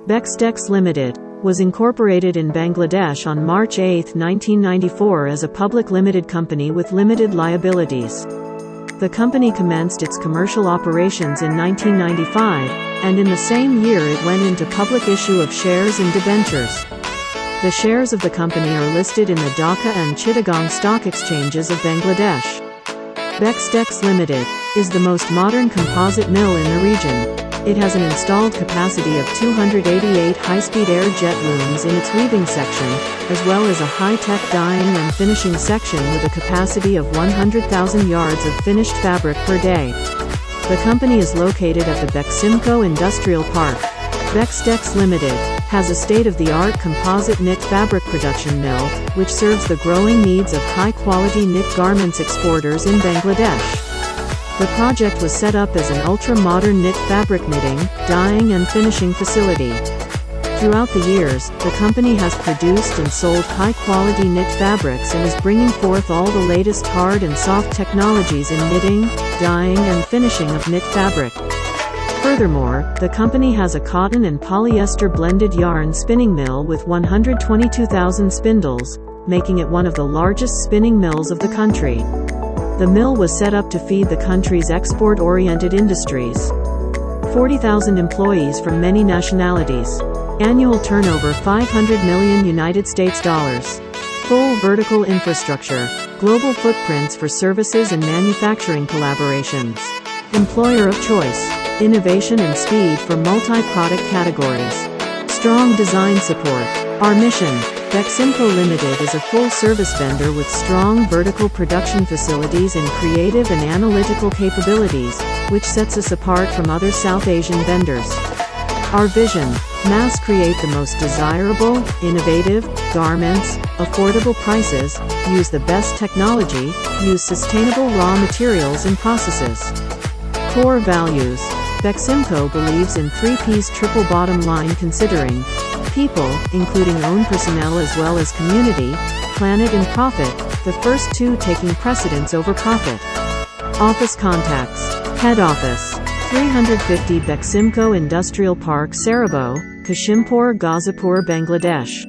Bextex Ltd. was incorporated in Bangladesh on March 8, 1994 as a public limited company with limited liabilities. The company commenced its commercial operations in 1995, and in the same year it went into public issue of shares and debentures. The shares of the company are listed in the Dhaka and Chittagong stock exchanges of Bangladesh. Bextex Ltd. is the most modern composite mill in the region. It has an installed capacity of 288 high-speed air jet looms in its weaving section, as well as a high-tech dyeing and finishing section with a capacity of 100,000 yards of finished fabric per day. The company is located at the Beximco Industrial Park. Bextex Ltd. has a state-of-the-art composite knit fabric production mill, which serves the growing needs of high-quality knit garments exporters in Bangladesh. The project was set up as an ultra-modern knit fabric knitting, dyeing and finishing facility. Throughout the years, the company has produced and sold high-quality knit fabrics and is bringing forth all the latest hard and soft technologies in knitting, dyeing and finishing of knit fabric. Furthermore, the company has a cotton and polyester blended yarn spinning mill with 122,000 spindles, making it one of the largest spinning mills of the country. The mill was set up to feed the country's export-oriented industries. 40,000 employees from many nationalities. Annual turnover $500 million United States dollars. Full vertical infrastructure. Global footprints for services and manufacturing collaborations. Employer of choice. Innovation and speed for multi-product categories. Strong design support. Our mission. Beximco Ltd. is a full-service vendor with strong vertical production facilities and creative and analytical capabilities, which sets us apart from other South Asian vendors. Our vision: mass create the most desirable, innovative garments, affordable prices, use the best technology, use sustainable raw materials and processes. Core values. Beximco believes in 3 P's triple bottom line considering people, including own personnel as well as community, planet and profit, the first 2 taking precedence over profit. Office contacts. Head office. 350 Beximco Industrial Park, Sarabo, Kashimpur, Ghazipur, Bangladesh.